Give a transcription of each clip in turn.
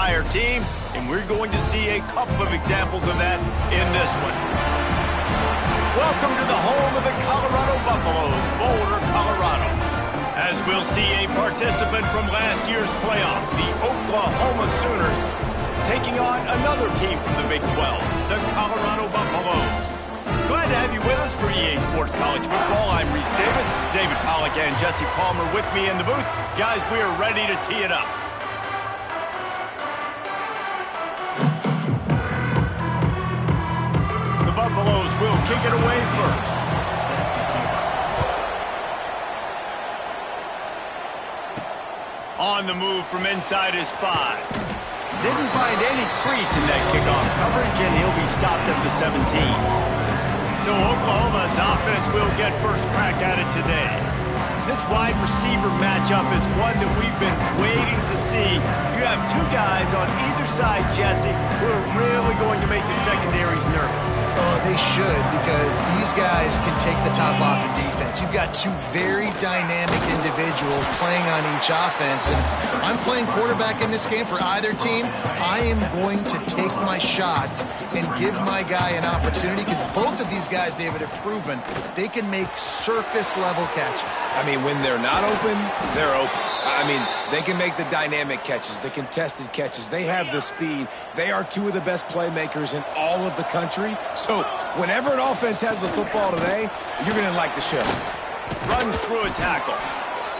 entire team, and we're going to see a couple of examples of that in this one. Welcome to the home of the Colorado Buffaloes, Boulder, Colorado. As we'll see a participant from last year's playoff, the Oklahoma Sooners, taking on another team from the Big 12, the Colorado Buffaloes. Glad to have you with us for EA Sports College Football. I'm Reese Davis, David Pollack and Jesse Palmer with me in the booth. Guys, we are ready to tee it up. The Buffaloes will kick it away first. On the move from inside his 5. Didn't find any crease in that kickoff coverage, and he'll be stopped at the 17. So Oklahoma's offense will get first crack at it today. This wide receiver matchup is one that we've been waiting to see. You have two guys on either side, Jesse, who are really going to make the secondaries nervous. Oh, they should, because these guys can take the top off in defense. You've got two very dynamic individuals playing on each offense, and I'm playing quarterback in this game for either team. I am going to take my shots and give my guy an opportunity, because both of these guys, David, have proven they can make circus-level catches. I mean, when they're not open, they're open. I mean, they can make the dynamic catches, the contested catches. They have the speed. They are two of the best playmakers in all of the country. So whenever an offense has the football today, you're going to like the show. Runs through a tackle.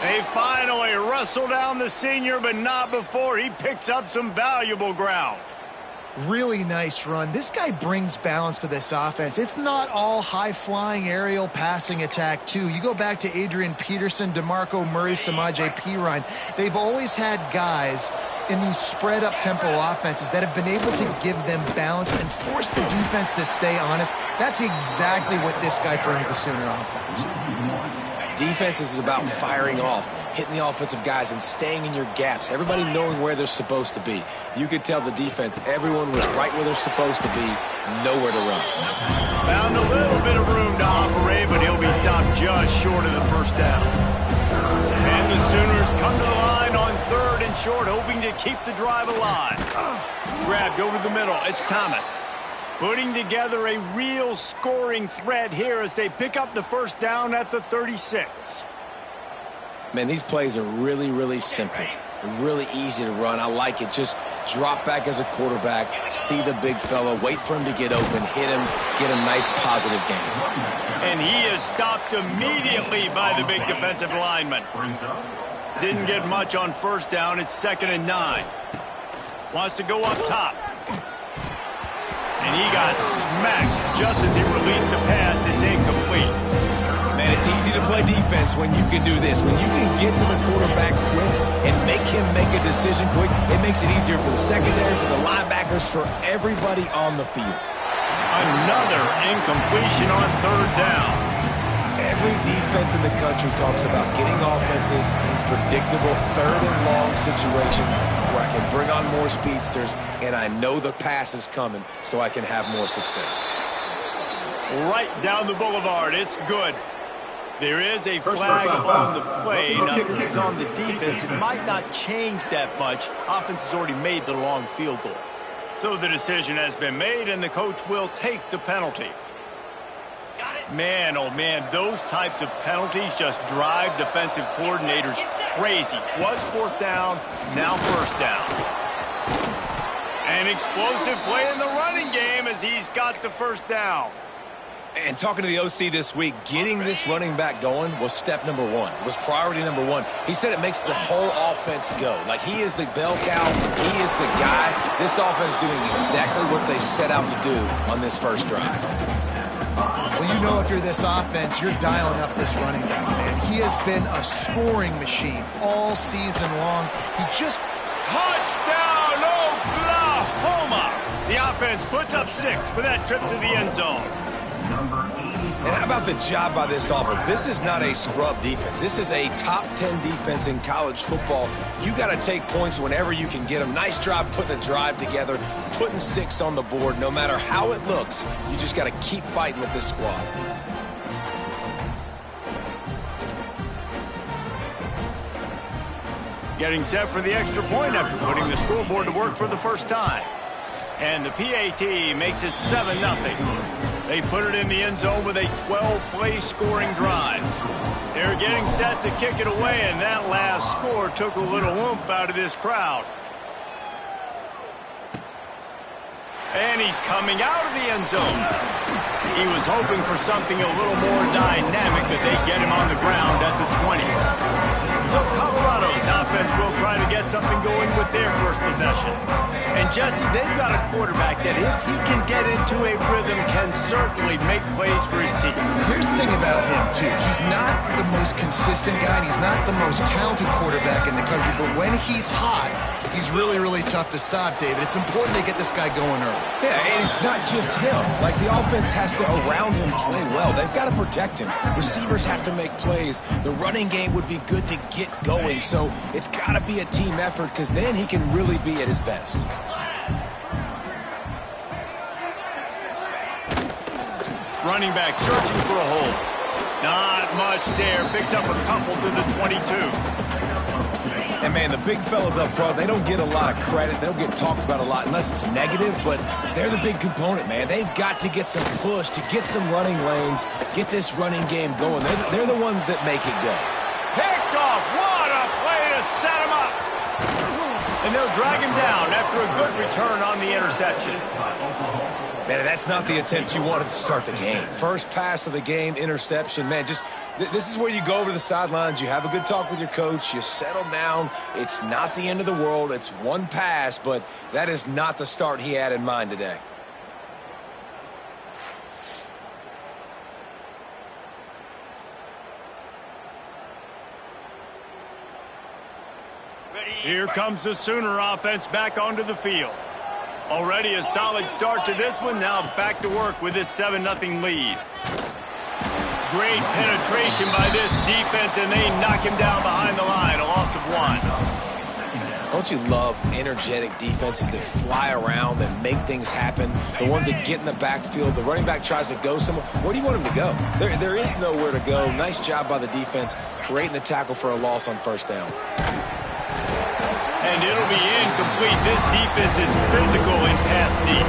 They finally wrestle down the senior, but not before he picks up some valuable ground. Really nice run. This guy brings balance to this offense. It's not all high-flying aerial passing attack, too. You go back to Adrian Peterson, DeMarco Murray, Samaje Perine. They've always had guys in these spread-up tempo offenses that have been able to give them balance and force the defense to stay honest. That's exactly what this guy brings the Sooner offense. Defense is about firing off, hitting the offensive guys and staying in your gaps, everybody knowing where they're supposed to be. You could tell the defense, everyone was right where they're supposed to be, nowhere to run. Found a little bit of room to operate, but he'll be stopped just short of the first down. And the Sooners come to the line on 3rd and short, hoping to keep the drive alive. Grabbed over the middle, it's Thomas. Putting together a real scoring threat here as they pick up the first down at the 36. Man, these plays are really, really simple. They're really easy to run. I like it. Just drop back as a quarterback, see the big fella, wait for him to get open, hit him, get a nice positive gain. And he is stopped immediately by the big defensive lineman. Didn't get much on first down. It's 2nd and 9. Wants to go up top. And he got smacked just as he released the pass. It's incomplete. Man, it's easy to play defense when you can do this. When you can get to the quarterback quick and make him make a decision quick, it makes it easier for the secondary, for the linebackers, for everybody on the field. Another incompletion on 3rd down. Every defense in the country talks about getting offenses in predictable 3rd and long situations where I can bring on more speedsters and I know the pass is coming so I can have more success. Right down the boulevard. It's good. There is a flag on the play. Now, this is on the defense. It might not change that much. Offense has already made the long field goal. So the decision has been made, and the coach will take the penalty. Man, oh man, those types of penalties just drive defensive coordinators crazy. Was 4th down, now 1st down. An explosive play in the running game as he's got the first down. And talking to the OC this week, getting this running back going was step number 1. It was priority number 1. He said it makes the whole offense go. Like, he is the bell cow. He is the guy. This offense doing exactly what they set out to do on this first drive. Well, you know if you're this offense, you're dialing up this running back, man. He has been a scoring machine all season long. He just... Touchdown, Oklahoma! The offense puts up 6 for that trip to the end zone. And how about the job by this offense? This is not a scrub defense. This is a top 10 defense in college football. You got to take points whenever you can get them. Nice job putting a drive together, putting 6 on the board. No matter how it looks, you just got to keep fighting with this squad. getting set for the extra point after putting the scoreboard to work for the first time. And the PAT makes it 7-0. They put it in the end zone with a 12-play scoring drive. They're getting set to kick it away, and that last score took a little oomph out of this crowd. And he's coming out of the end zone. He was hoping for something a little more dynamic, but they get him on the ground at the 20. So Colorado's offense will try to get something going with their first possession. And Jesse, they've got a quarterback that if he can get into a rhythm can certainly make plays for his team. Here's the thing about him, too. He's not the most consistent guy, and he's not the most talented quarterback in the country, but when he's hot, he's really, really tough to stop, David. It's important they get this guy going early. Yeah, and it's not just him. Like, the offense has to, around him, play well. They've got to protect him. Receivers have to make plays. The running game would be good to get going, so it's got to be a team effort because then he can really be at his best. Running back searching for a hole. Not much there. Picks up a couple to the 22. And, man, the big fellas up front, they don't get a lot of credit. They don't get talked about a lot unless it's negative, but they're the big component, man. They've got to get some push, to get some running lanes, get this running game going. They're the ones that make it go. Picked off. What a play to set him up. And they'll drag him down after a good return on the interception. Man, that's not the attempt you wanted to start the game. First pass of the game, interception. Man, just this is where you go over the sidelines. You have a good talk with your coach. You settle down. It's not the end of the world. It's one pass, but that is not the start he had in mind today. Here comes the Sooner offense back onto the field. Already a solid start to this one. Now back to work with this 7-0 lead. Great penetration by this defense, and they knock him down behind the line. A loss of 1. Don't you love energetic defenses that fly around and make things happen? The ones that get in the backfield. The running back tries to go somewhere. Where do you want him to go? There is nowhere to go. Nice job by the defense creating the tackle for a loss on first down. And it'll be incomplete. This defense is physical in pass deep.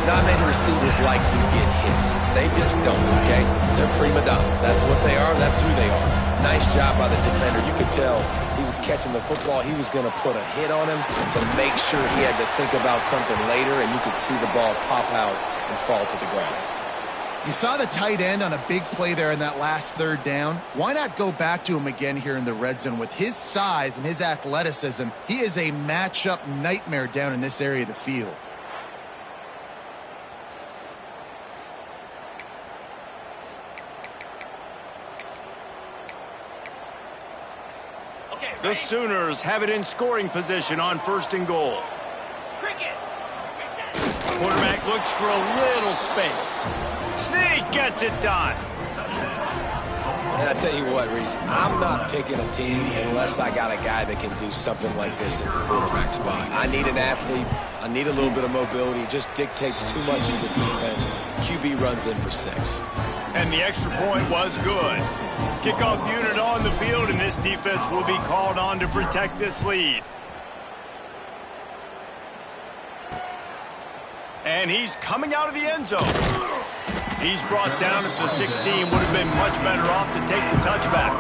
Not many receivers like to get hit. They just don't, okay? They're prima donnas. That's what they are. That's who they are. Nice job by the defender. You could tell he was catching the football. He was going to put a hit on him to make sure he had to think about something later, and you could see the ball pop out and fall to the ground. You saw the tight end on a big play there in that last third down. Why not go back to him again here in the red zone? With his size and his athleticism, he is a matchup nightmare down in this area of the field. The Sooners have it in scoring position on 1st and goal. Quarterback looks for a little space. Sneak gets it done. And I tell you what, Reese, I'm not picking a team unless I got a guy that can do something like this at the quarterback spot. I need an athlete. I need a little bit of mobility. It just dictates too much of the defense. QB runs in for 6. And the extra point was good. Kickoff unit on the field, and this defense will be called on to protect this lead. And he's coming out of the end zone. He's brought down at the 16. Would have been much better off to take the touchback.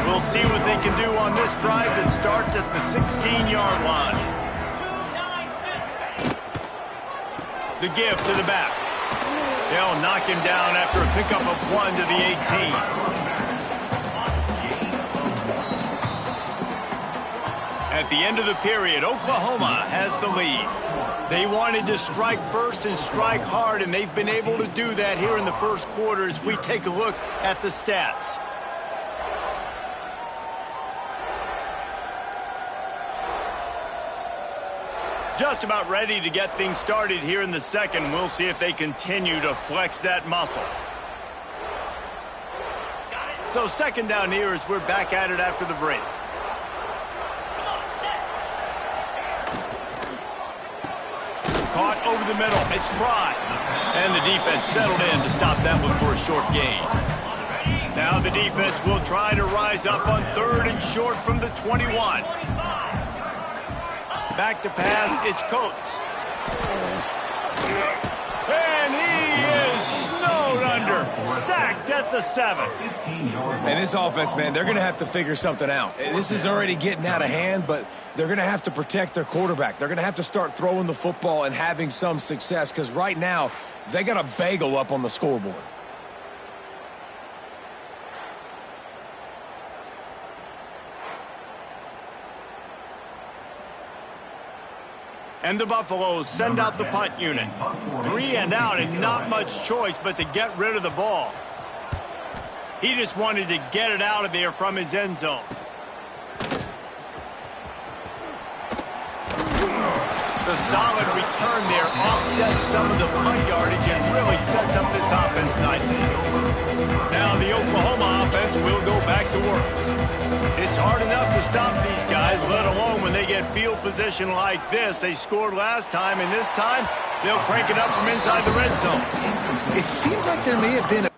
We'll see what they can do on this drive that starts at the 16-yard line. The give to the back. They'll knock him down after a pickup of 1 to the 18. At the end of the period, Oklahoma has the lead. They wanted to strike first and strike hard, and they've been able to do that here in the first quarter as we take a look at the stats. Just about ready to get things started here in the second. We'll see if they continue to flex that muscle. So second down here as we're back at it after the break. Caught over the middle. It's Fry. And the defense settled in to stop that one for a short gain. Now the defense will try to rise up on 3rd and short from the 21. Back to pass, it's Coates. And he is snowed under. Sacked at the 7. And this offense, man, they're going to have to figure something out. This is already getting out of hand, but they're going to have to protect their quarterback. They're going to have to start throwing the football and having some success because right now they got a bagel up on the scoreboard. And the Buffaloes send out the punt unit. 3 and out and not much choice but to get rid of the ball. He just wanted to get it out of there from his end zone. The solid return there offsets some of the punt yardage and really sets up this offense nicely. Now the Oklahoma offense will go back to work. It's hard enough to stop these guys, let alone when they get field position like this. They scored last time, and this time they'll crank it up from inside the red zone. It seemed like there may have been a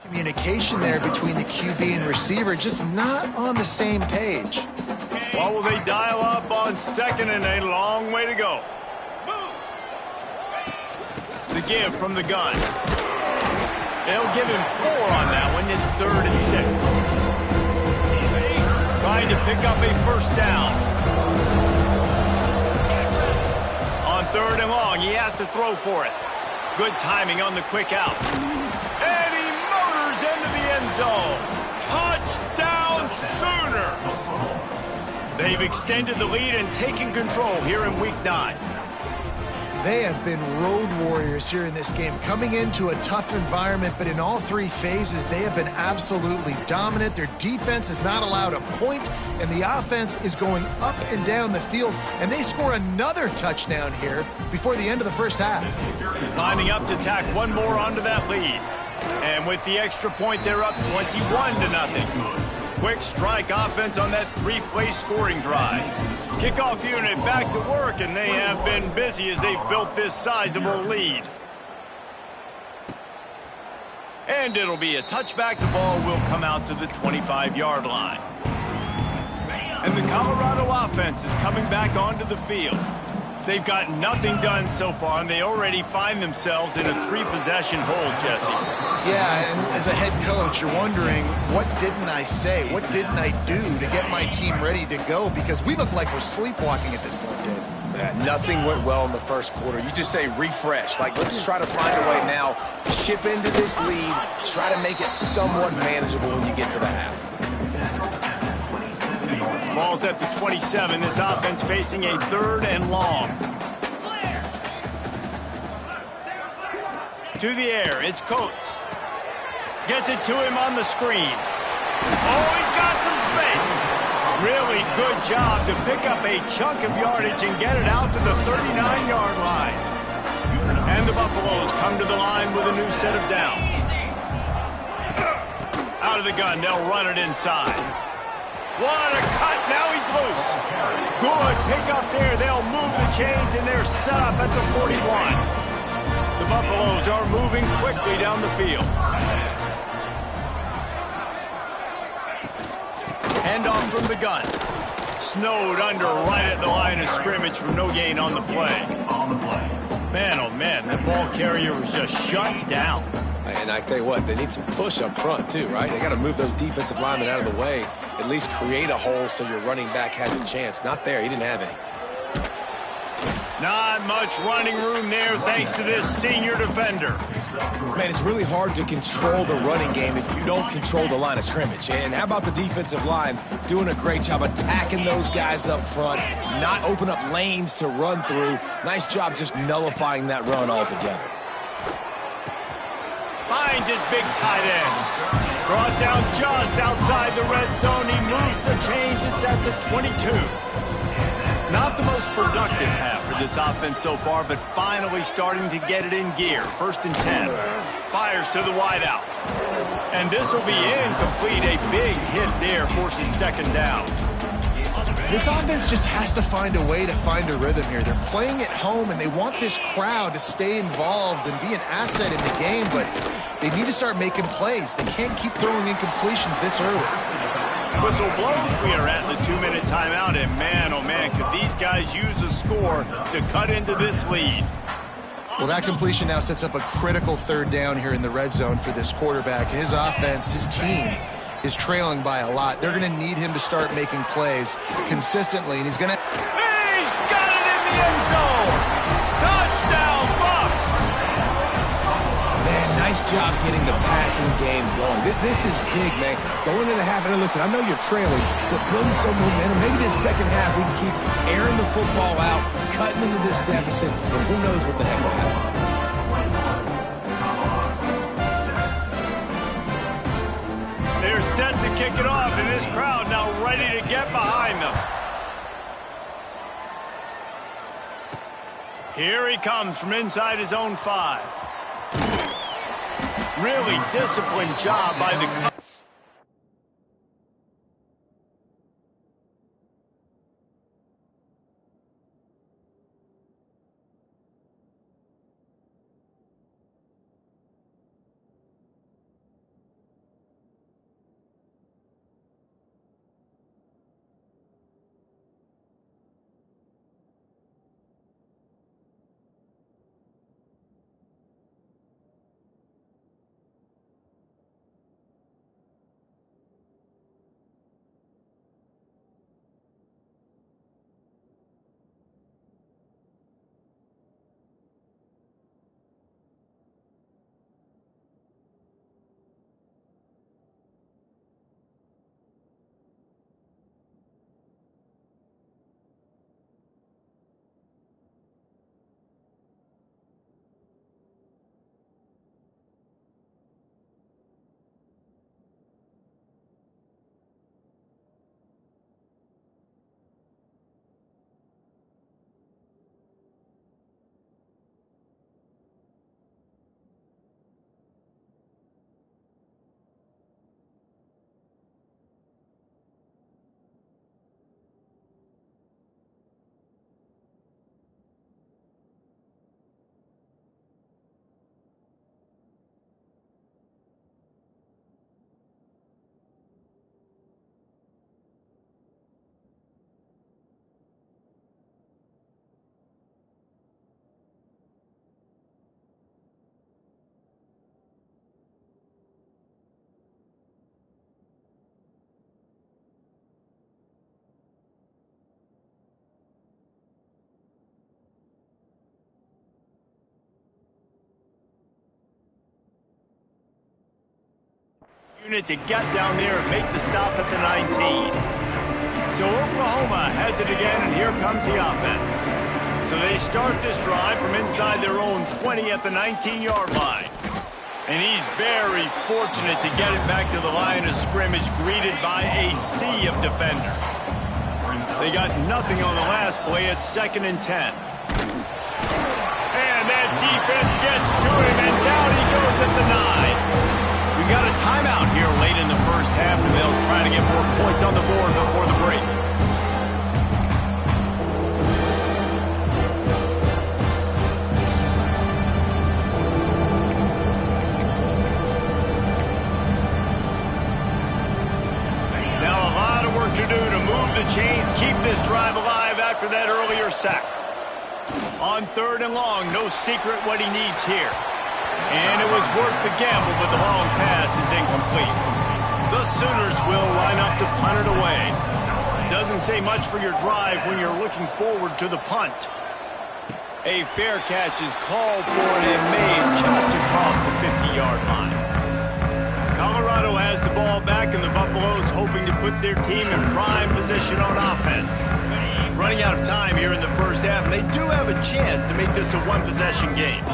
communication there between the QB and receiver, just not on the same page. Well, will they dial up on 2nd and a long way to go? The give from the gun. They'll give him 4 on that one. It's 3rd and 6. Trying to pick up a first down. On 3rd and long, he has to throw for it. Good timing on the quick out. And he motors into the end zone. Touchdown Sooners! They've extended the lead and taken control here in Week 9. They have been road warriors here in this game, coming into a tough environment, but in all 3 phases, they have been absolutely dominant. Their defense is not allowed a point, and the offense is going up and down the field, and they score another touchdown here before the end of the first half. Lining up to tack one more onto that lead. And with the extra point, they're up 21-0. Quick strike offense on that 3-play scoring drive. Kickoff unit back to work, and they have been busy as they've built this sizable lead. And it'll be a touchback. The ball will come out to the 25-yard line. And the Colorado offense is coming back onto the field. They've got nothing done so far, and they already find themselves in a 3-possession hold, Jesse. Yeah, and as a head coach, you're wondering, what didn't I say? What didn't I do to get my team ready to go? Because we look like we're sleepwalking at this point, Dave. Yeah, nothing went well in the first quarter. You just say refresh. Like, let's try to find a way now, chip into this lead, try to make it somewhat manageable when you get to the half. Ball's at the 27. This offense facing a 3rd and long. To the air, it's Coates. Gets it to him on the screen. Oh, he's got some space. Really good job to pick up a chunk of yardage and get it out to the 39-yard line. And the Buffaloes come to the line with a new set of downs. Out of the gun, they'll run it inside. What a cut. Now he's loose. Good pick up there. They'll move the chains, and they're set up at the 41. The Buffaloes are moving quickly down the field. Handoff from the gun. Snowed under right at the line of scrimmage from no gain on the play. Man, oh man, that ball carrier was just shut down. And I tell you what, they need some push up front too, right? They got to move those defensive linemen out of the way, at least create a hole so your running back has a chance. Not there, he didn't have any. Not much running room there thanks to this senior defender. Man, it's really hard to control the running game if you don't control the line of scrimmage. And how about the defensive line doing a great job attacking those guys up front, not open up lanes to run through. Nice job just nullifying that run altogether. Finds his big tight end. Brought down just outside the red zone. He moves the chains. It's at the 22. Not the most productive half for this offense so far, but finally starting to get it in gear. 1st and 10. Fires to the wideout. And this will be incomplete. A big hit there forces 2nd down. This offense just has to find a way to find a rhythm here. They're playing at home, and they want this crowd to stay involved and be an asset in the game, but they need to start making plays. They can't keep throwing incompletions this early. Whistle blows. We are at the 2-minute timeout, and man, oh man, could these guys use a score to cut into this lead. Well, that completion now sets up a critical 3rd down here in the red zone for this quarterback. His offense, his team, is trailing by a lot. They're going to need him to start making plays consistently, and he's going to... He's got it in the end zone! Touchdown, Bucks! Man, nice job getting the passing game going. This is big, man. Going into the half, and listen, I know you're trailing, but building some momentum. Maybe this 2nd half we can keep airing the football out, cutting into this deficit, and who knows what the heck will happen. They're set to kick it off, and this crowd now ready to get behind them. Here he comes from inside his own 5. Really disciplined job by the... unit to get down there and make the stop at the 19. So Oklahoma has it again, and here comes the offense. So they start this drive from inside their own 20 at the 19-yard line. And he's very fortunate to get it back to the line of scrimmage, greeted by a sea of defenders. They got nothing on the last play. It's 2nd and 10. And that defense gets to him, and down he goes at the 9. We got a timeout here late in the first half, and they'll try to get more points points on the board before the break. Now a lot of work to do to move the chains, keep this drive alive after that earlier sack. On 3rd and long, no secret what he needs here. And it was worth the gamble, but the long pass is incomplete. The Sooners will line up to punt it away. Doesn't say much for your drive when you're looking forward to the punt. A fair catch is called for and made just across the 50-yard line. Colorado has the ball back, and the Buffaloes hoping to put their team in prime position on offense. Running out of time here in the first half, and they do have a chance to make this a one-possession game.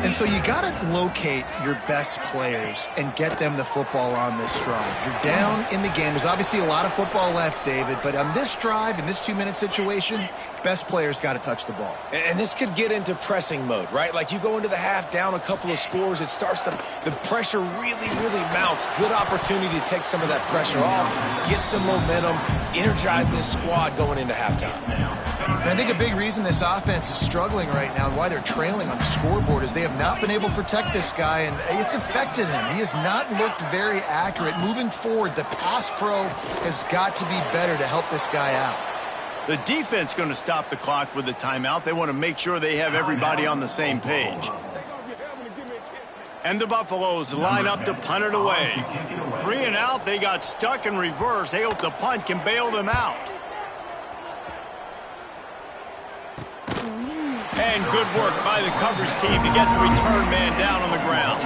And so you got to locate your best players and get them the football on this drive. You're down in the game. There's obviously a lot of football left, David, but on this drive, in this 2-minute situation, best players got to touch the ball. And this could get into pressing mode, right? Like you go into the half down a couple of scores, it starts to, the pressure really mounts. Good opportunity to take some of that pressure off, get some momentum, energize this squad going into halftime. And I think a big reason this offense is struggling right now and why they're trailing on the scoreboard is they have not been able to protect this guy, and it's affected him. He has not looked very accurate. Moving forward, the pass pro has got to be better to help this guy out. The defense going to stop the clock with a timeout. They want to make sure they have everybody on the same page. And the Buffaloes line up to punt it away. 3 and out, they got stuck in reverse. They hope the punt can bail them out. And good work by the coverage team to get the return man down on the ground.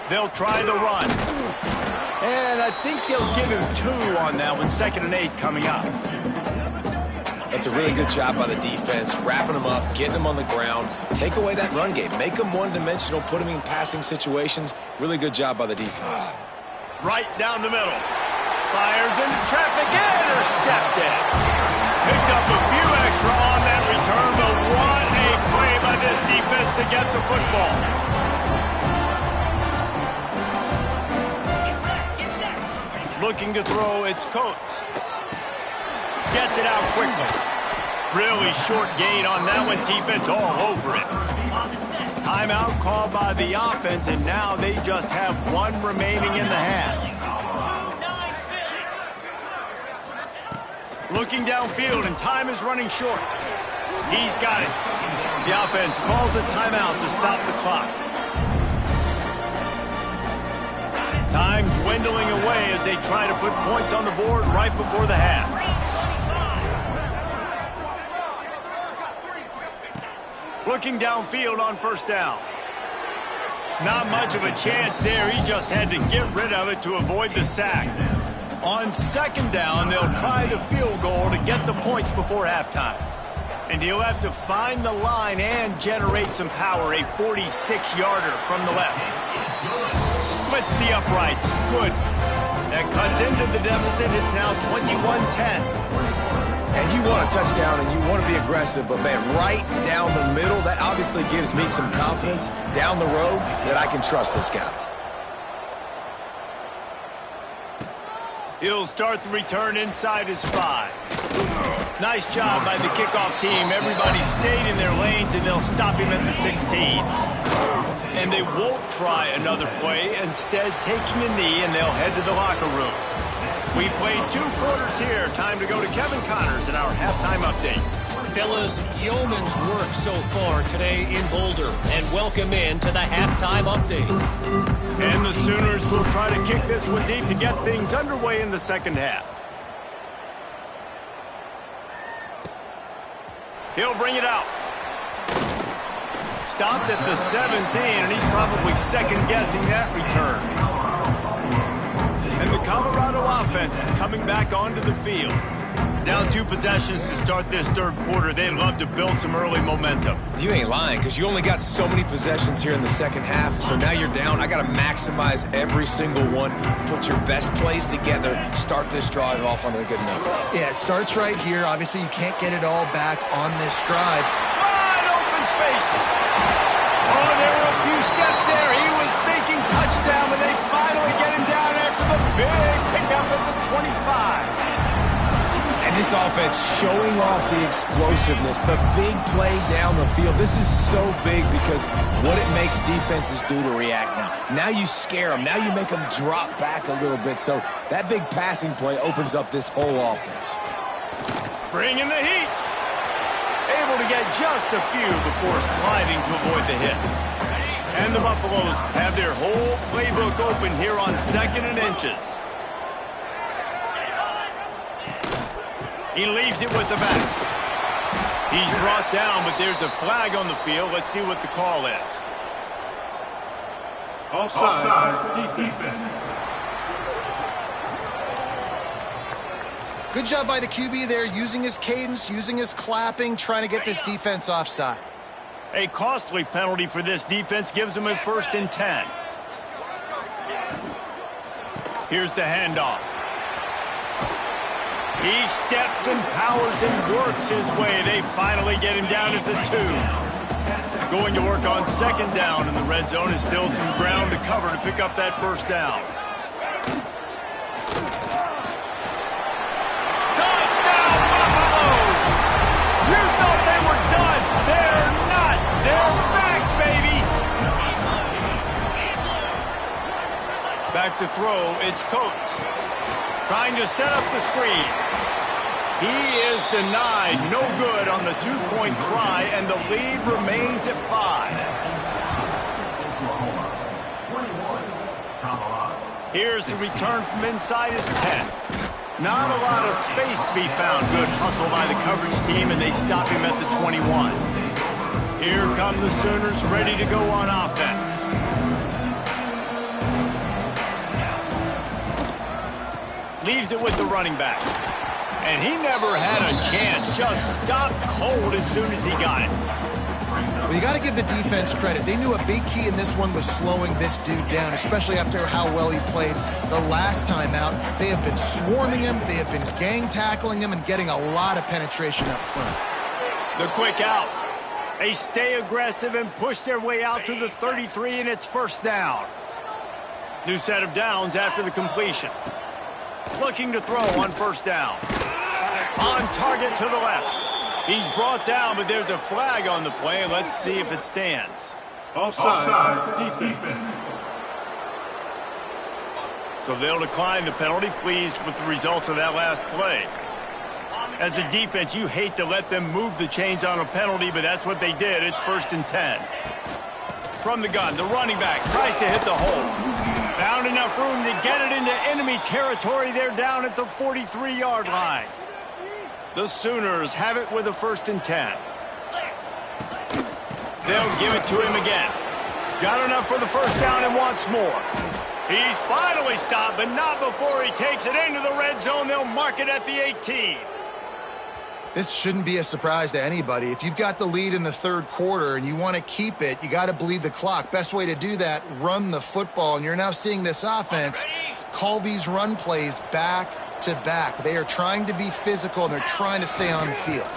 They'll try the run. And I think they'll give him 2 on that one. 2nd and 8 coming up. That's a really good job by the defense, wrapping them up, getting them on the ground. Take away that run game. Make them one-dimensional, put them in passing situations. Really good job by the defense. Right down the middle. Fires into traffic, intercepted. Picked up a few extra on that return, but what a play by this defense to get the football. Looking to throw, it's Coates. Gets it out quickly. Really short gain on that one. Defense all over it. Timeout called by the offense, and now they just have 1 remaining in the half. Looking downfield, and time is running short. He's got it. The offense calls a timeout to stop the clock. Time dwindling away as they try to put points on the board right before the half. Looking downfield on 1st down. Not much of a chance there. He just had to get rid of it to avoid the sack. On 2nd down, they'll try the field goal to get the points before halftime. And he'll have to find the line and generate some power. A 46-yarder from the left. Splits the uprights. Good. That cuts into the deficit. It's now 21-10. And you want a touchdown and you want to be aggressive, but man, right down the middle, that obviously gives me some confidence down the road that I can trust this guy. He'll start the return inside his 5. Nice job by the kickoff team. Everybody stayed in their lanes, and they'll stop him at the 16. And they won't try another play, instead taking a knee, and they'll head to the locker room. We played 2 quarters here. Time to go to Kevin Connors in our halftime update. Fellas, yeoman's work so far today in Boulder, and welcome in to the halftime update. And the Sooners will try to kick this one deep to get things underway in the 2nd half. He'll bring it out. Stopped at the 17, and he's probably second-guessing that return. And the Colorado offense is coming back onto the field. Down 2 possessions to start this 3rd quarter. They'd love to build some early momentum. You ain't lying, because you only got so many possessions here in the 2nd half, so now you're down. I got to maximize every single one, put your best plays together, start this drive off on a good note. Yeah, it starts right here. Obviously, you can't get it all back on this drive. Wide open spaces. Oh, there were a few steps And this offense showing off the explosiveness, the big play down the field. This is so big because what it makes defenses do to react now. Now you scare them. Now you make them drop back a little bit. So that big passing play opens up this whole offense. Bringing the heat. Able to get just a few before sliding to avoid the hits. And the Buffaloes have their whole playbook open here on 2nd and inches. He leaves it with the back. He's brought down, but there's a flag on the field. Let's see what the call is. Offside, defense. Good job by the QB there, using his cadence, using his clapping, trying to get this defense offside. A costly penalty for this defense gives them a 1st and 10. Here's the handoff. He steps and powers and works his way. They finally get him down at the 2. Going to work on 2nd down in the red zone is still some ground to cover to pick up that 1st down. Touchdown, Buffaloes! You thought they were done. They're not. They're back, baby. Back to throw. It's Coates. Trying to set up the screen. He is denied. No good on the 2-point try, and the lead remains at 5. Here's the return from inside his 10. Not a lot of space to be found. Good hustle by the coverage team, and they stop him at the 21. Here come the Sooners ready to go on offense. Leaves it with the running back. And he never had a chance. Just stopped cold as soon as he got it. Well, you got to give the defense credit. They knew a big key in this one was slowing this dude down, especially after how well he played the last time out. They have been swarming him. They have been gang tackling him and getting a lot of penetration up front. The quick out. They stay aggressive and push their way out to the 33, and it's 1st down. New set of downs after the completion. Looking to throw on 1st down. On target to the left. He's brought down, but there's a flag on the play. Let's see if it stands. Offside, defense. So they'll decline the penalty, pleased with the results of that last play. As a defense, you hate to let them move the chains on a penalty, but that's what they did. It's 1st and 10. From the gun, the running back tries to hit the hole. Found enough room to get it into enemy territory. They're down at the 43-yard line. The Sooners have it with a 1st and 10. They'll give it to him again. Got enough for the 1st down and wants more. He's finally stopped, but not before he takes it into the red zone. They'll mark it at the 18. This shouldn't be a surprise to anybody. If you've got the lead in the 3rd quarter and you want to keep it, you got to bleed the clock. Best way to do that, run the football. And you're now seeing this offense call these run plays back to back. They are trying to be physical, and they're trying to stay on the field.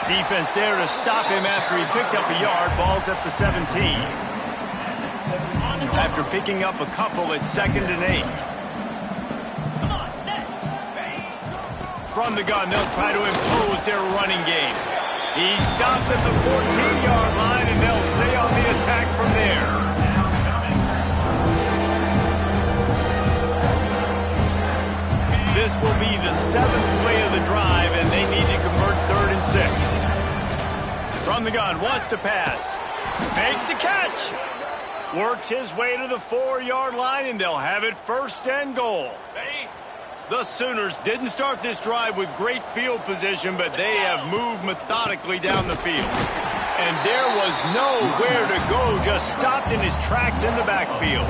Defense there to stop him after he picked up a yard. Ball's at the 17. After picking up a couple, it's 2nd and 8. From the gun, they'll try to impose their running game. He's stopped at the 14-yard line, and they'll stay on the attack from there. This will be the 7th play of the drive, and they need to convert 3rd and 6. From the gun, wants to pass. Makes the catch. Works his way to the 4-yard line, and they'll have it 1st and goal. The Sooners didn't start this drive with great field position, but they have moved methodically down the field. And there was nowhere to go, just stopped in his tracks in the backfield.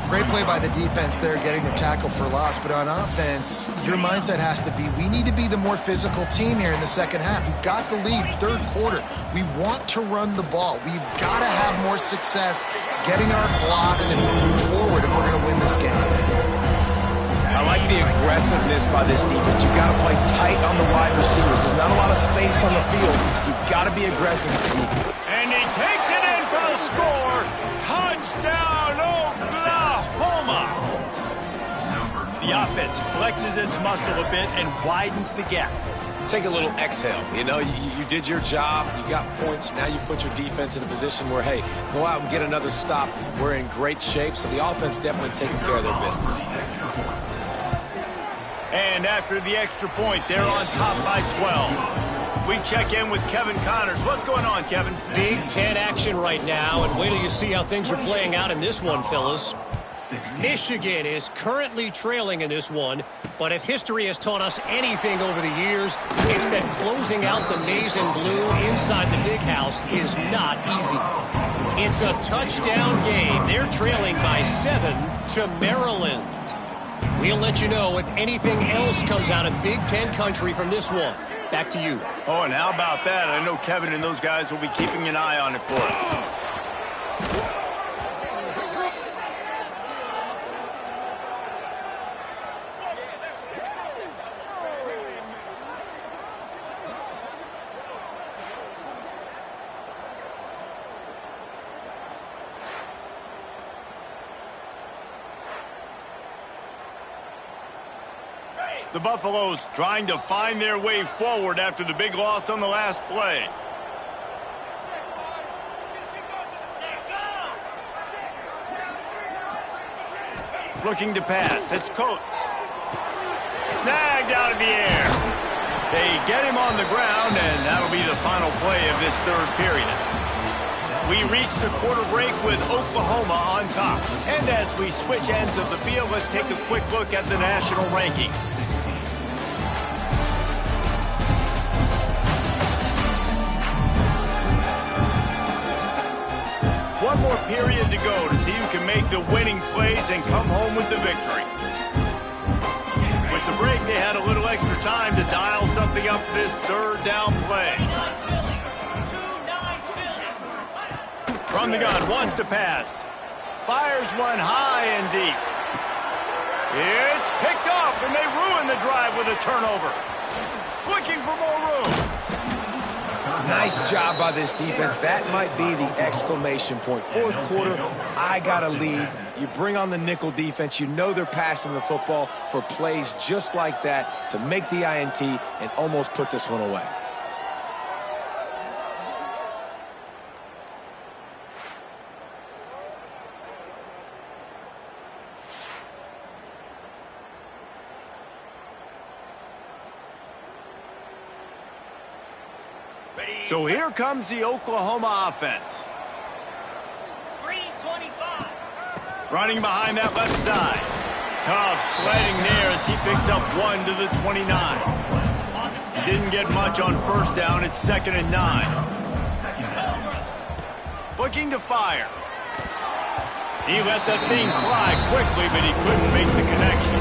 Great play by the defense there, getting the tackle for loss. But on offense, your mindset has to be, we need to be the more physical team here in the 2nd half. We've got the lead, 3rd quarter. We want to run the ball. We've got to have more success getting our blocks and moving forward if we're going to win this game. I like the aggressiveness by this defense. You got to play tight on the wide receivers. There's not a lot of space on the field. You've got to be aggressive. And he takes it in for the score. Touchdown, Oklahoma. The offense flexes its muscle a bit and widens the gap. Take a little exhale. You know, you did your job. You got points. Now you put your defense in a position where, hey, go out and get another stop. We're in great shape, so the offense definitely taking care of their business. And after the extra point, they're on top by 12. We check in with Kevin Connors. What's going on, Kevin? Big Ten action right now, and wait till you see how things are playing out in this one, fellas. Michigan is currently trailing in this one, but if history has taught us anything over the years, it's that closing out the maize and blue inside the big house is not easy. It's a touchdown game. They're trailing by 7 to Maryland. We'll let you know if anything else comes out of Big Ten country from this one. Back to you. Oh, and how about that? I know Kevin and those guys will be keeping an eye on it for us. The Buffaloes trying to find their way forward after the big loss on the last play. Looking to pass. It's Coates. Snagged out of the air. They get him on the ground, and that'll be the final play of this third period. We reach the quarter break with Oklahoma on top. And as we switch ends of the field, let's take a quick look at the national rankings. One more period to go to see who can make the winning plays and come home with the victory. With the break, they had a little extra time to dial something up this third down play. From the gun, wants to pass. Fires one high and deep. It's picked off, and they ruin the drive with a turnover. Looking for more room. Nice job by this defense. That might be the exclamation point. Fourth quarter, I got a lead. You bring on the nickel defense. You know they're passing the football for plays just like that to make the INT and almost put this one away. So here comes the Oklahoma offense. 325. Running behind that left side. Tough sledding there as he picks up 1 to the 29. Didn't get much on first down. It's 2nd and 9. Looking to fire. He let that thing fly quickly, but he couldn't make the connection.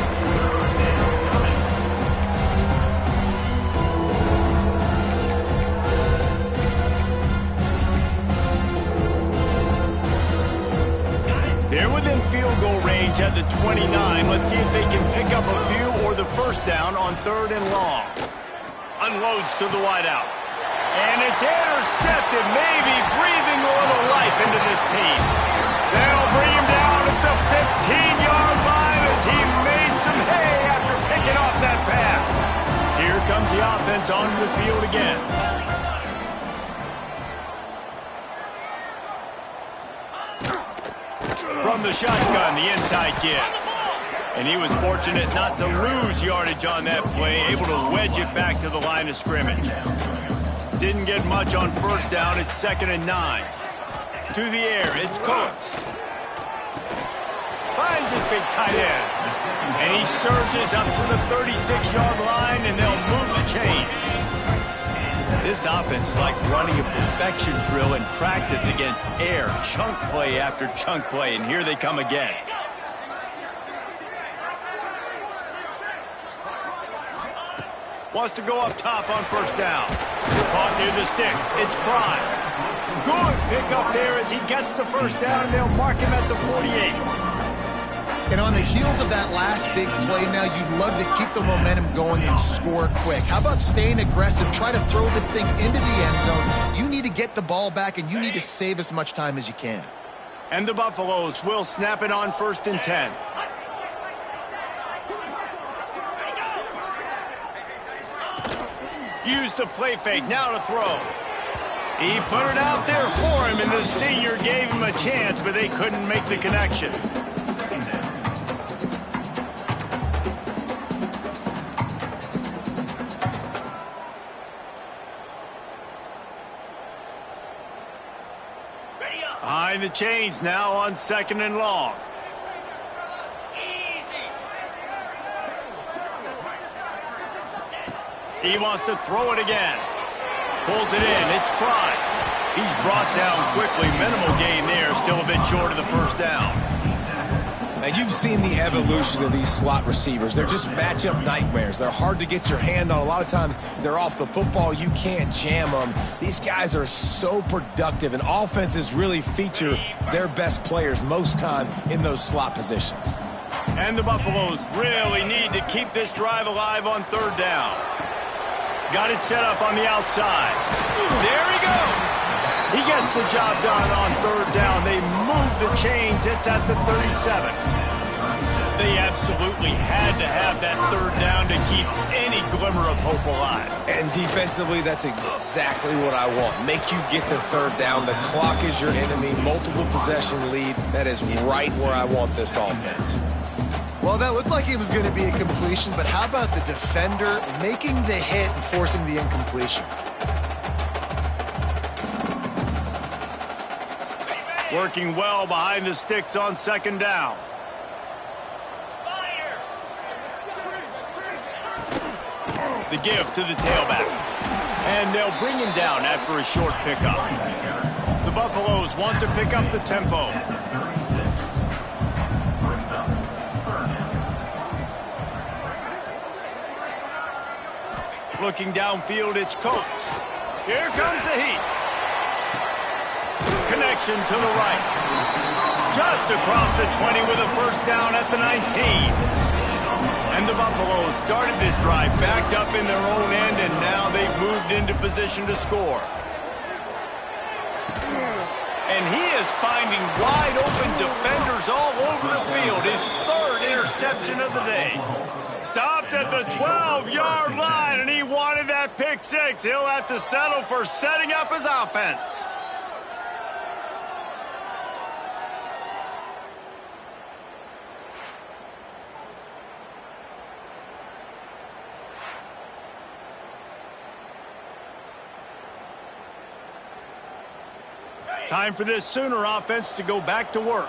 They're within field goal range at the 29. Let's see if they can pick up a few or the first down on 3rd and long. Unloads to the wideout. And it's intercepted, maybe breathing a little life into this team. They'll bring him down at the 15-yard line as he made some hay after picking off that pass. Here comes the offense onto the field again. From the shotgun, the inside give. And he was fortunate not to lose yardage on that play, able to wedge it back to the line of scrimmage. Didn't get much on first down. It's 2nd and 9. To the air, it's Coates. Finds his big tight end. And he surges up to the 36-yard line, and they'll move the chain. This offense is like running a perfection drill in practice against air. Chunk play after chunk play, and here they come again. Wants to go up top on first down. Caught near the sticks. It's Prime. Good pickup there as he gets the first down, and they'll mark him at the 48. And on the heels of that last big play now, you'd love to keep the momentum going and score quick. How about staying aggressive? Try to throw this thing into the end zone. You need to get the ball back, and you need to save as much time as you can. And the Buffaloes will snap it on 1st and 10. Used the play fake, now to throw. He put it out there for him, and the senior gave him a chance, but they couldn't make the connection. Behind the chains now on 2nd and long. He wants to throw it again. Pulls it in. It's Pride. He's brought down quickly. Minimal gain there. Still a bit short of the first down. Now, you've seen the evolution of these slot receivers. They're just matchup nightmares. They're hard to get your hand on. A lot of times, they're off the football. You can't jam them. These guys are so productive, and offenses really feature their best players most time in those slot positions. And the Buffaloes really need to keep this drive alive on 3rd down. Got it set up on the outside. There he goes. He gets the job done on 3rd down. They move the chains. It's at the 37. They absolutely had to have that 3rd down to keep any glimmer of hope alive. And defensively, that's exactly what I want. Make you get to 3rd down. The clock is your enemy. Multiple possession lead. That is right where I want this offense. Well, that looked like it was going to be a completion, but how about the defender making the hit and forcing the incompletion? Working well behind the sticks on 2nd down. The give to the tailback. And they'll bring him down after a short pickup. The Buffaloes want to pick up the tempo. Looking downfield, it's Coates. Here comes the heat. Connection to the right. Just across the 20 with a first down at the 19. And the Buffaloes started this drive backed up in their own end, and now they've moved into position to score. And he is finding wide open defenders all over the field. His 3rd interception of the day. Stopped at the 12-yard line, and he wanted that pick 6. He'll have to settle for setting up his offense. Time for this Sooner offense to go back to work.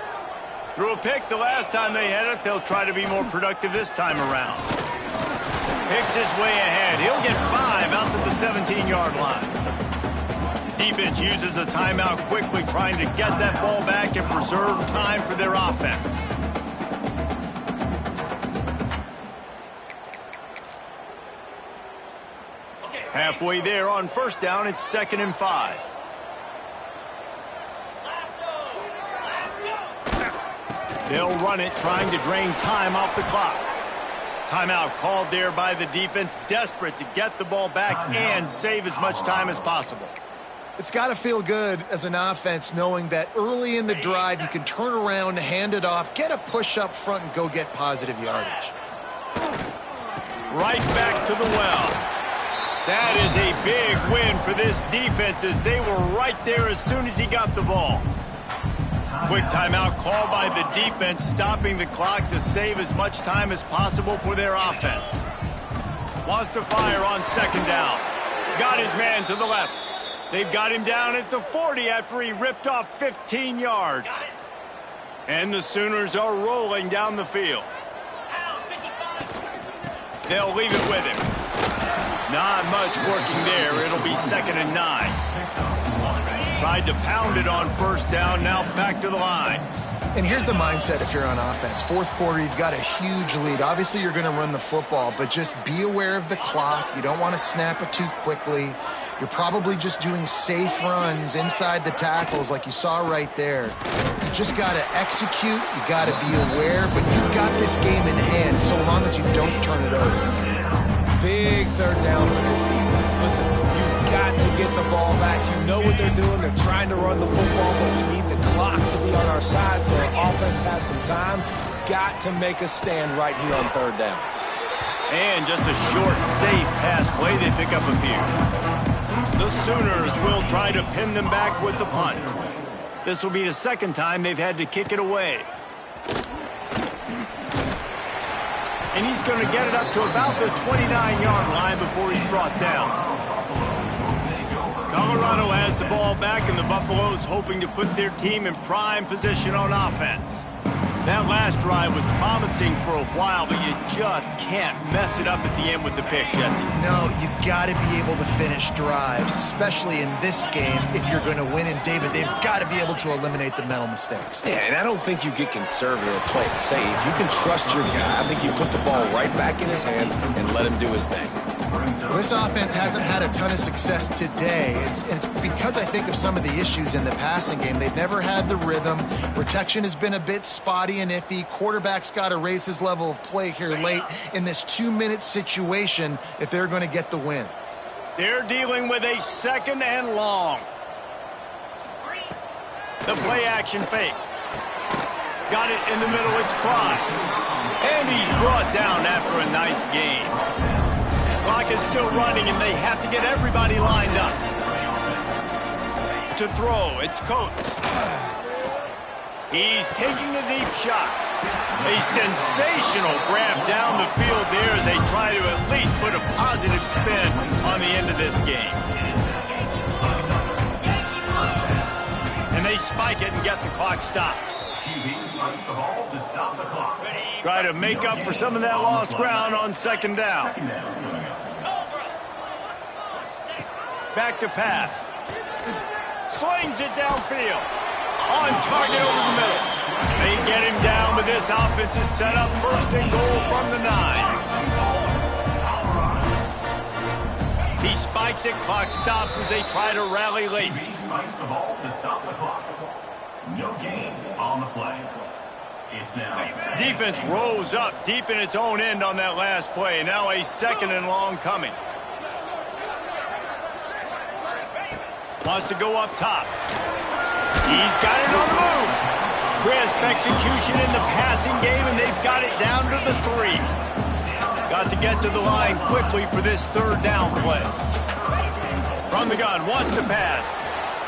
Threw a pick the last time they had it. They'll try to be more productive this time around. Picks his way ahead. He'll get 5 out to the 17-yard line. Defense uses a timeout quickly, trying to get that ball back and preserve time for their offense. Halfway there on 1st down, it's 2nd and 5. They'll run it, trying to drain time off the clock. Timeout called there by the defense, desperate to get the ball back and save as much time as possible. It's got to feel good as an offense knowing that early in the drive you can turn around, hand it off, get a push up front, and go get positive yardage. Right back to the well. That is a big win for this defense, as they were right there as soon as he got the ball. Quick timeout called by the defense, stopping the clock to save as much time as possible for their offense. Wants to fire on 2nd down. Got his man to the left. They've got him down at the 40 after he ripped off 15 yards. And the Sooners are rolling down the field. They'll leave it with him. Not much working there. It'll be 2nd and 9. Tried to pound it on 1st down, now back to the line. And here's the mindset if you're on offense. 4th quarter, you've got a huge lead. Obviously, you're going to run the football, but just be aware of the clock. You don't want to snap it too quickly. You're probably just doing safe runs inside the tackles like you saw right there. You just got to execute. You got to be aware, but you've got this game in hand so long as you don't turn it over. Big 3rd down for this defense. Listen, you've got to get the ball back. You know what they're doing. They're trying to run the football, but we need the clock to be on our side so our offense has some time. Got to make a stand right here on 3rd down. And just a short, safe pass play, they pick up a few. The Sooners will try to pin them back with the punt. This will be the second time they've had to kick it away. And he's going to get it up to about the 29-yard line before he's brought down. Colorado has the ball back, and the Buffaloes hoping to put their team in prime position on offense. That last drive was promising for a while, but you just can't mess it up at the end with the pick, Jesse. No, you got to be able to finish drives, especially in this game. If you're going to win, and David, they've got to be able to eliminate the mental mistakes. Yeah, and I don't think you get conservative or play it safe. You can trust your guy. I think you put the ball right back in his hands and let him do his thing. This offense hasn't had a ton of success today. It's because I think of some of the issues in the passing game. They've never had the rhythm. Protection has been a bit spotty and iffy. Quarterback's got to raise his level of play here late in this 2-minute situation if they're going to get the win. They're dealing with a second and long. The play action fake. Got it in the middle. It's Prime. And he's brought down after a nice gain. Clock is still running, and they have to get everybody lined up. To throw, it's Coates. He's taking a deep shot. A sensational grab down the field there as they try to at least put a positive spin on the end of this game. And they spike it and get the clock stopped. Try to make up for some of that lost ground on second down. Back to pass. Slings it downfield. On target over the middle. They get him down, but this offense is set up first and goal from the 9. He spikes it. Clock stops as they try to rally late. He spikes the ball to stop the clock. No gain on the play. It's now Defense rose up deep in its own end on that last play. Now a second and long coming. Wants to go up top. He's got it on the move. Crisp execution in the passing game, and they've got it down to the 3. Got to get to the line quickly for this third down play. From the gun, wants to pass.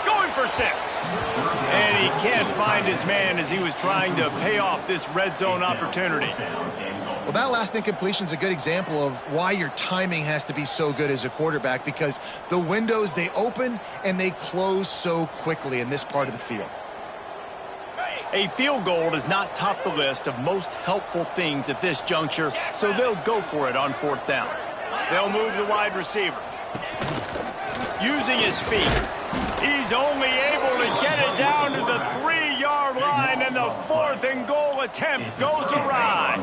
Going for 6. And he can't find his man as he was trying to pay off this red zone opportunity. Well, that last incompletion is a good example of why your timing has to be so good as a quarterback, because the windows, they open and they close so quickly in this part of the field. A field goal does not top the list of most helpful things at this juncture, so they'll go for it on fourth down. They'll move the wide receiver. Using his feet. He's only able to get it down to the 3-yard line, and the 4th and goal attempt goes awry.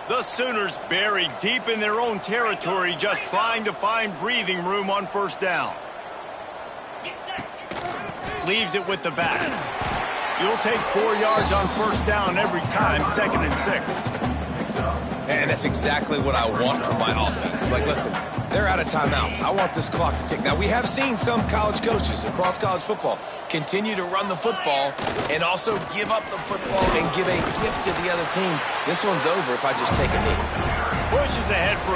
The Sooners buried deep in their own territory, just trying to find breathing room on first down. Leaves it with the back. You'll take 4 yards on first down every time, 2nd and 6. And that's exactly what I want from my offense. Like, listen, they're out of timeouts. I want this clock to tick. Now, we have seen some college coaches across college football continue to run the football and also give up the football and give a gift to the other team. This one's over if I just take a knee. Pushes ahead for